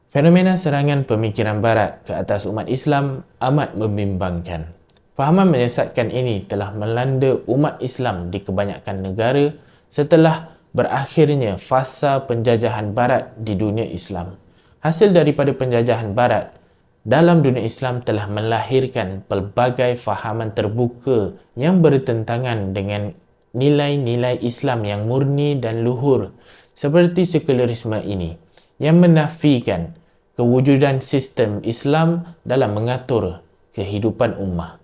Fenomena serangan pemikiran barat ke atas umat Islam amat membimbangkan. Fahaman menyesatkan ini telah melanda umat Islam di kebanyakan negara setelah berakhirnya fasa penjajahan barat di dunia Islam. Hasil daripada penjajahan barat dalam dunia Islam telah melahirkan pelbagai fahaman terbuka yang bertentangan dengan nilai-nilai Islam yang murni dan luhur seperti sekularisme ini yang menafikan kewujudan sistem Islam dalam mengatur kehidupan ummah.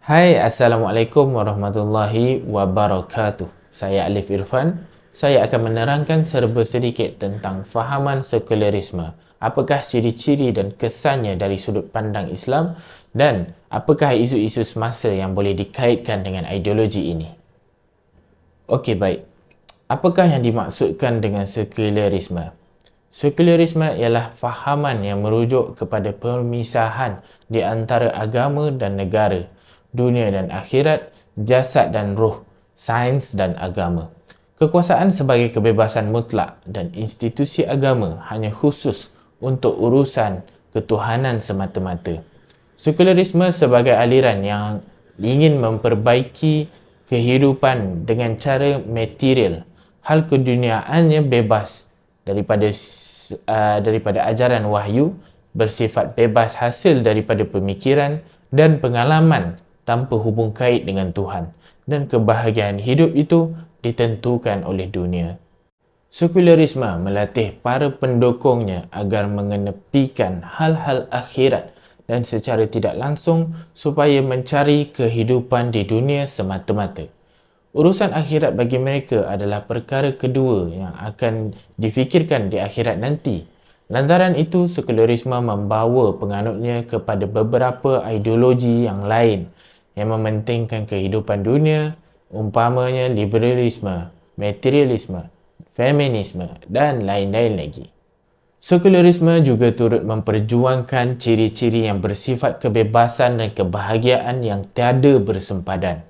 Hai, Assalamualaikum warahmatullahi wabarakatuh. Saya Alif Irfan. Saya akan menerangkan serba sedikit tentang fahaman sekularisme. Apakah ciri-ciri dan kesannya dari sudut pandang Islam dan apakah isu-isu semasa yang boleh dikaitkan dengan ideologi ini. Okey, baik. Apakah yang dimaksudkan dengan sekularisme? Sekularisme ialah fahaman yang merujuk kepada pemisahan di antara agama dan negara, dunia dan akhirat, jasad dan roh, sains dan agama. Kekuasaan sebagai kebebasan mutlak dan institusi agama hanya khusus untuk urusan ketuhanan semata-mata. Sekularisme sebagai aliran yang ingin memperbaiki kehidupan dengan cara material, hal keduniaannya bebas daripada ajaran wahyu, bersifat bebas hasil daripada pemikiran dan pengalaman tanpa hubung kait dengan Tuhan, dan kebahagiaan hidup itu ditentukan oleh dunia. Sekularisme melatih para pendukungnya agar mengenepikan hal-hal akhirat dan secara tidak langsung supaya mencari kehidupan di dunia semata-mata. Urusan akhirat bagi mereka adalah perkara kedua yang akan difikirkan di akhirat nanti. Lantaran itu, sekularisme membawa penganutnya kepada beberapa ideologi yang lain yang mementingkan kehidupan dunia, umpamanya liberalisme, materialisme, feminisme dan lain-lain lagi. Sekularisme juga turut memperjuangkan ciri-ciri yang bersifat kebebasan dan kebahagiaan yang tiada bersempadan.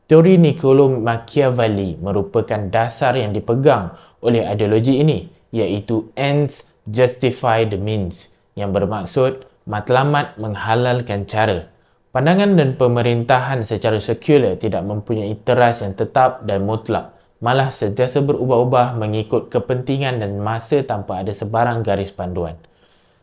Teori Niccolo Machiavelli merupakan dasar yang dipegang oleh ideologi ini, iaitu ends justify the means, yang bermaksud matlamat menghalalkan cara. Pandangan dan pemerintahan secara sekular tidak mempunyai teras yang tetap dan mutlak, malah sentiasa berubah-ubah mengikut kepentingan dan masa tanpa ada sebarang garis panduan.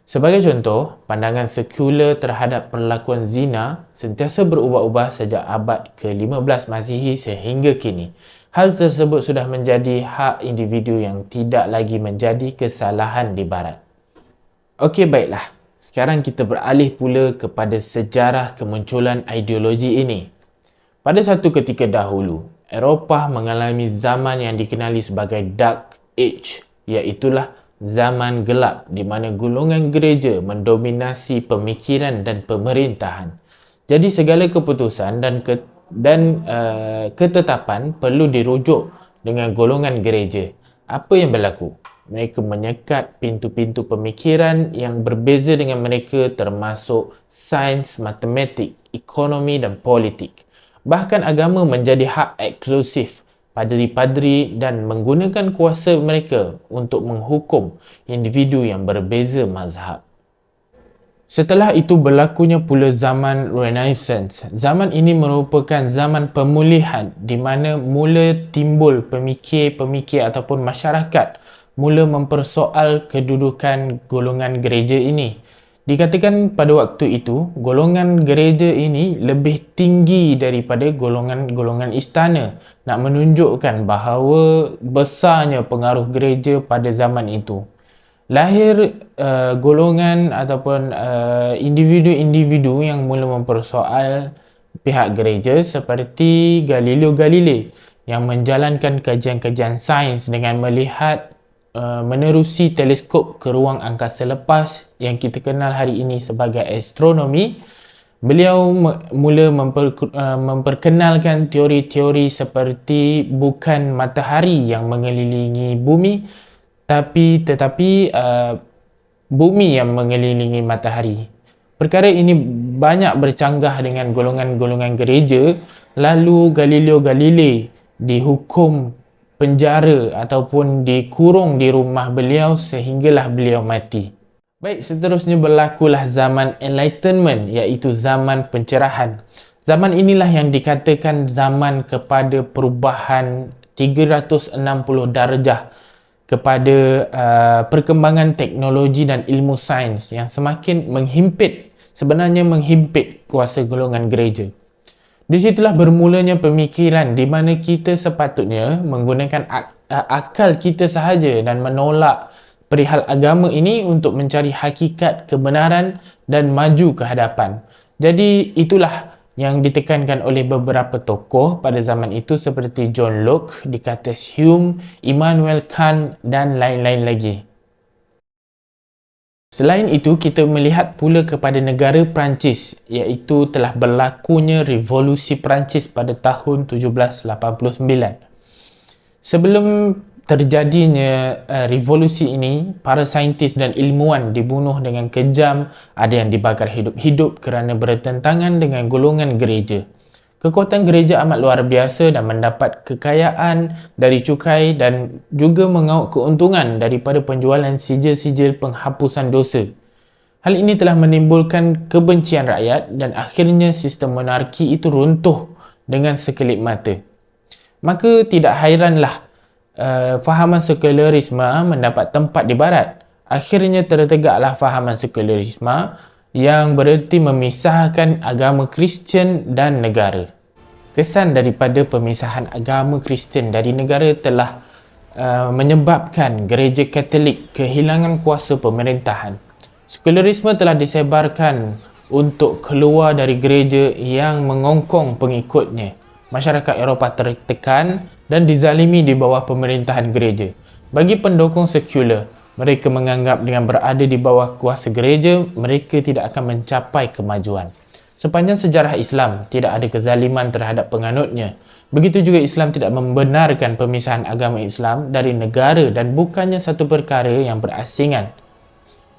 Sebagai contoh, pandangan sekular terhadap perlakuan zina sentiasa berubah-ubah sejak abad ke-15 Masihi sehingga kini. Hal tersebut sudah menjadi hak individu yang tidak lagi menjadi kesalahan di barat. Okey, baiklah. Sekarang kita beralih pula kepada sejarah kemunculan ideologi ini. Pada satu ketika dahulu, Eropah mengalami zaman yang dikenali sebagai Dark Age, iaitulah zaman gelap di mana golongan gereja mendominasi pemikiran dan pemerintahan. Jadi segala keputusan dan ketetapan perlu dirujuk dengan golongan gereja. Apa yang berlaku? Mereka menyekat pintu-pintu pemikiran yang berbeza dengan mereka, termasuk sains, matematik, ekonomi dan politik. Bahkan agama menjadi hak eksklusif padri-padri dan menggunakan kuasa mereka untuk menghukum individu yang berbeza mazhab. Setelah itu berlakunya pula zaman Renaissance. Zaman ini merupakan zaman pemulihan di mana mula timbul pemikir-pemikir ataupun masyarakat mula mempersoal kedudukan golongan gereja ini. Dikatakan pada waktu itu, golongan gereja ini lebih tinggi daripada golongan-golongan istana, nak menunjukkan bahawa besarnya pengaruh gereja pada zaman itu. Lahir golongan ataupun individu-individu yang mula mempersoal pihak gereja seperti Galileo Galilei yang menjalankan kajian-kajian sains dengan melihat menerusi teleskop ke ruang angkasa lepas yang kita kenal hari ini sebagai astronomi. Beliau mula memperkenalkan teori-teori seperti bukan matahari yang mengelilingi bumi, tetapi bumi yang mengelilingi matahari. Perkara ini banyak bercanggah dengan golongan-golongan gereja, lalu Galileo Galilei dihukum penjara ataupun dikurung di rumah beliau sehinggalah beliau mati. Baik, seterusnya berlakulah zaman Enlightenment, iaitu zaman pencerahan. Zaman inilah yang dikatakan zaman kepada perubahan 360 darjah kepada perkembangan teknologi dan ilmu sains yang semakin menghimpit kuasa golongan gereja. Di situlah bermulanya pemikiran di mana kita sepatutnya menggunakan akal kita sahaja dan menolak perihal agama ini untuk mencari hakikat kebenaran dan maju ke hadapan. Jadi itulah yang ditekankan oleh beberapa tokoh pada zaman itu seperti John Locke, Descartes, Hume, Immanuel Kant dan lain-lain lagi. Selain itu, kita melihat pula kepada negara Perancis, iaitu telah berlakunya revolusi Perancis pada tahun 1789. Sebelum terjadinya revolusi ini, para saintis dan ilmuwan dibunuh dengan kejam, ada yang dibakar hidup-hidup kerana bertentangan dengan golongan gereja. Kekuatan gereja amat luar biasa dan mendapat kekayaan dari cukai dan juga mengauk keuntungan daripada penjualan sijil-sijil penghapusan dosa. Hal ini telah menimbulkan kebencian rakyat dan akhirnya sistem monarki itu runtuh dengan sekelip mata. Maka tidak hairanlah fahaman sekularisme mendapat tempat di barat. Akhirnya tertegaklah fahaman sekularisme yang bererti memisahkan agama Kristian dan negara. Kesan daripada pemisahan agama Kristian dari negara telah menyebabkan gereja Katolik kehilangan kuasa pemerintahan. Sekularisme telah disebarkan untuk keluar dari gereja yang mengongkong pengikutnya. Masyarakat Eropah tertekan dan dizalimi di bawah pemerintahan gereja. Bagi pendukung sekular, mereka menganggap dengan berada di bawah kuasa gereja, mereka tidak akan mencapai kemajuan. Sepanjang sejarah Islam, tidak ada kezaliman terhadap penganutnya. Begitu juga Islam tidak membenarkan pemisahan agama Islam dari negara dan bukannya satu perkara yang berasingan.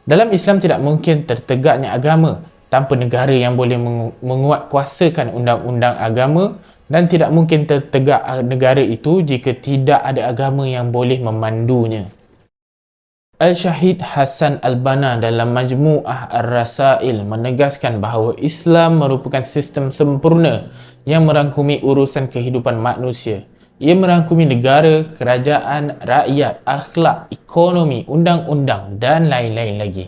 Dalam Islam tidak mungkin tertegaknya agama tanpa negara yang boleh menguatkuasakan undang-undang agama dan tidak mungkin tertegak negara itu jika tidak ada agama yang boleh memandunya. Al-Syahid Hasan Al-Banna dalam Majmu'ah Ar-Rasail menegaskan bahawa Islam merupakan sistem sempurna yang merangkumi urusan kehidupan manusia. Ia merangkumi negara, kerajaan, rakyat, akhlak, ekonomi, undang-undang dan lain-lain lagi.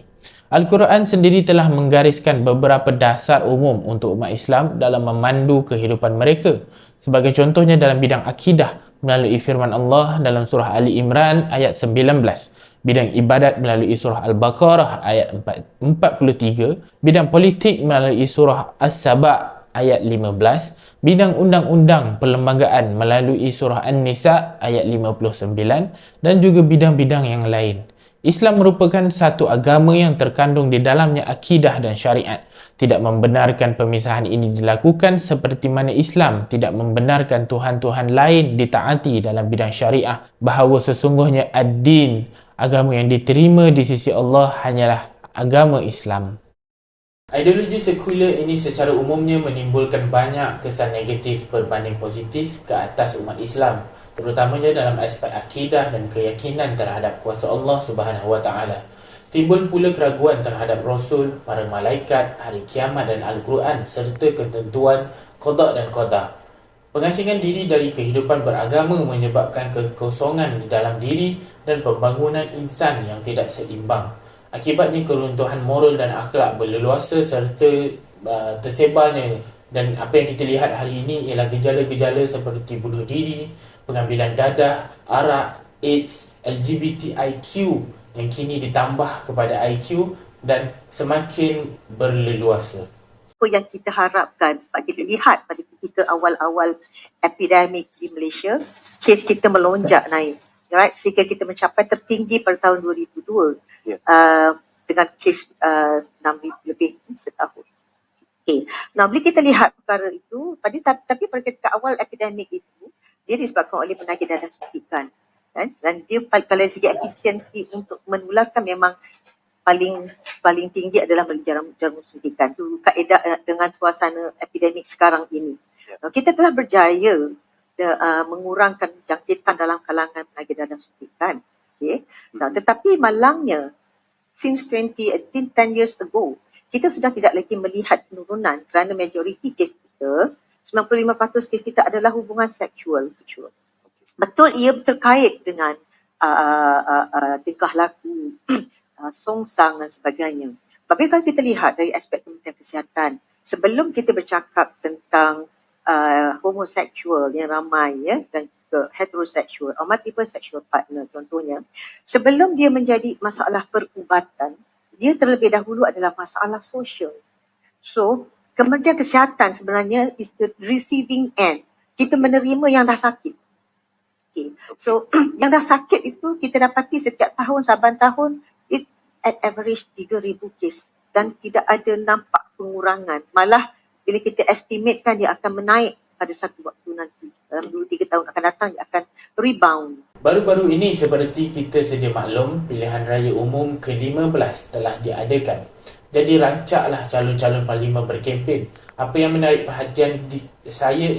Al-Quran sendiri telah menggariskan beberapa dasar umum untuk umat Islam dalam memandu kehidupan mereka. Sebagai contohnya dalam bidang akidah melalui firman Allah dalam surah Ali Imran ayat 19. Bidang ibadat melalui surah Al-Baqarah ayat 43, bidang politik melalui surah As-Saba ayat 15, bidang undang-undang perlembagaan melalui surah An-Nisa ayat 59 dan juga bidang-bidang yang lain. Islam merupakan satu agama yang terkandung di dalamnya akidah dan syariat. Tidak membenarkan pemisahan ini dilakukan seperti mana Islam tidak membenarkan Tuhan-Tuhan lain ditaati dalam bidang syariah, bahawa sesungguhnya ad-din, agama yang diterima di sisi Allah, hanyalah agama Islam. Ideologi sekular ini secara umumnya menimbulkan banyak kesan negatif berbanding positif ke atas umat Islam, terutamanya dalam aspek akidah dan keyakinan terhadap kuasa Allah Subhanahu Wa Taala. Timbul pula keraguan terhadap Rasul, para malaikat, hari kiamat dan Al-Quran serta ketentuan qada dan qadar. Pengasingan diri dari kehidupan beragama menyebabkan kekosongan di dalam diri dan pembangunan insan yang tidak seimbang. Akibatnya keruntuhan moral dan akhlak berleluasa serta tersebarnya, dan apa yang kita lihat hari ini ialah gejala-gejala seperti bunuh diri, pengambilan dadah, arak, AIDS, LGBTIQ yang kini ditambah kepada IQ dan semakin berleluasa. Apa yang kita harapkan, sebab kita lihat pada ketika awal-awal epidemik di Malaysia, kes kita melonjak naik, right? Sehingga kita mencapai tertinggi pada tahun 2002 dengan kes 6,000 lebih setahun. Okay. Nah, bila kita lihat perkara itu, tapi pada ketika awal epidemik itu, dia disebabkan oleh penyakit dadah suntikan. Kan? Dan dia kalau segi efisiensi untuk menularkan memang paling tinggi adalah jarum suntikan. Itu kaedah dengan suasana epidemik sekarang ini. Kita telah berjaya mengurangkan jangkitan dalam kalangan penyakit dadah suntikan. Okay? Nah, tetapi malangnya since 2018, 10 years ago, kita sudah tidak lagi melihat penurunan kerana majoriti kes kita, 95% kes kita adalah hubungan seksual. Betul, ia terkait dengan tingkah laku, songsang dan sebagainya. Tapi kalau kita lihat dari aspek Kementerian Kesihatan, sebelum kita bercakap tentang homoseksual yang ramai ya, dan heteroseksual or multiple sexual partner contohnya, sebelum dia menjadi masalah perubatan, dia terlebih dahulu adalah masalah sosial. So, Kementerian Kesihatan sebenarnya is the receiving end. Kita menerima yang dah sakit. Okay. So, yang dah sakit itu kita dapati setiap tahun, saban tahun, it at average 3,000 kes dan tidak ada nampak pengurangan. Malah bila kita estimatekan dia akan menaik pada satu waktu nanti. Dalam 2-3 tahun akan datang dia akan rebound. Baru-baru ini seperti kita sedia maklum, pilihan raya umum ke-15 telah diadakan. Jadi rancaklah calon-calon parlimen berkempen. Apa yang menarik perhatian saya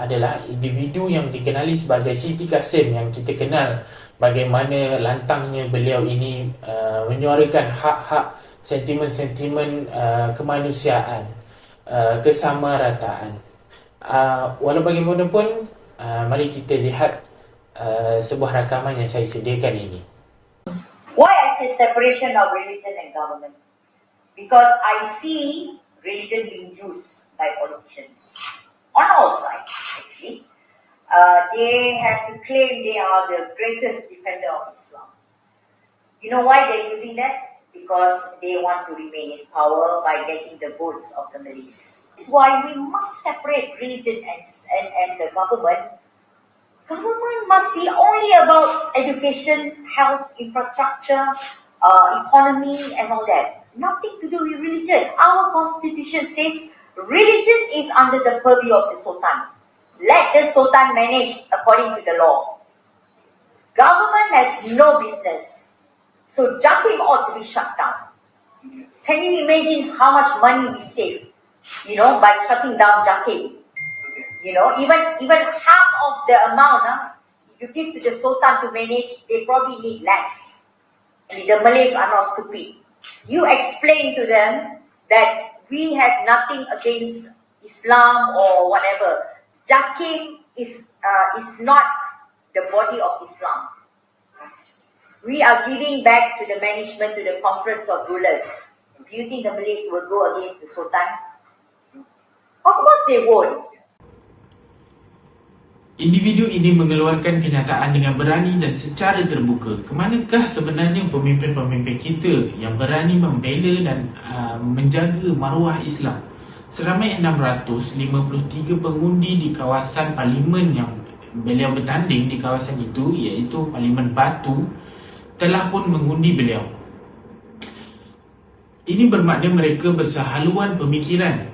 adalah individu yang dikenali sebagai Siti Kasim yang kita kenal bagaimana lantangnya beliau ini menyuarakan hak-hak, sentimen-sentimen kemanusiaan, kesamarataan. Walau bagaimanapun, mari kita lihat sebuah rakaman yang saya sediakan ini. Why I say separation of religion and government? Because I see religion being used by politicians on all sides, actually. They have to claim they are the greatest defender of Islam. You know why they're using that? Because they want to remain in power by getting the votes of the Malays. That's why we must separate religion and the government. Government must be only about education, health, infrastructure, economy and all that. Nothing to do with religion. Our constitution says religion is under the purview of the Sultan. Let the Sultan manage according to the law. Government has no business. So Jakim ought to be shut down. Can you imagine how much money we save, by shutting down Jakim? Even half of the amount you give to the Sultan to manage, they probably need less. The Malays are not stupid. You explain to them that we have nothing against Islam or whatever. Jakim is not the body of Islam. We are giving back to the management, to the conference of rulers. Do you think the Malays will go against the Sultan? Of course they won't. Individu ini mengeluarkan kenyataan dengan berani dan secara terbuka. Kemanakah sebenarnya pemimpin-pemimpin kita yang berani membela dan menjaga maruah Islam? Seramai 653 pengundi di kawasan parlimen yang beliau bertanding di kawasan itu, iaitu Parlimen Batu, telah pun mengundi beliau. Ini bermakna mereka bersehaluan pemikiran.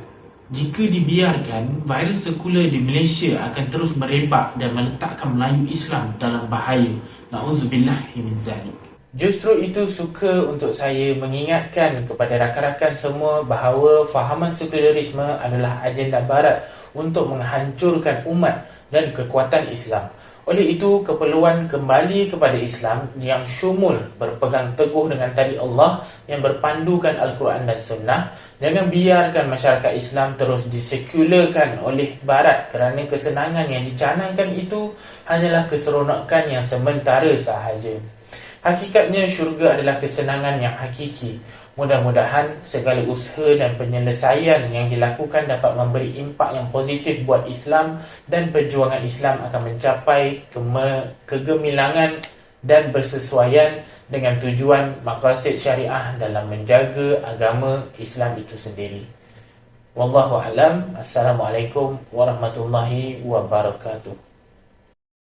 Jika dibiarkan, virus sekular di Malaysia akan terus merebak dan meletakkan Melayu Islam dalam bahaya. Na'udzubillah min zalik. Justru itu suka untuk saya mengingatkan kepada rakan-rakan semua bahawa fahaman sekularisme adalah agenda barat untuk menghancurkan umat dan kekuatan Islam. Oleh itu, keperluan kembali kepada Islam yang syumul, berpegang teguh dengan tali Allah yang berpandukan Al-Quran dan Sunnah. Jangan biarkan masyarakat Islam terus disekularkan oleh Barat kerana kesenangan yang dicanangkan itu hanyalah keseronokan yang sementara sahaja. Hakikatnya syurga adalah kesenangan yang hakiki. Mudah-mudahan segala usaha dan penyelesaian yang dilakukan dapat memberi impak yang positif buat Islam dan perjuangan Islam akan mencapai kegemilangan dan bersesuaian dengan tujuan maqasid syariah dalam menjaga agama Islam itu sendiri. Wallahu a'lam. Assalamualaikum warahmatullahi wabarakatuh.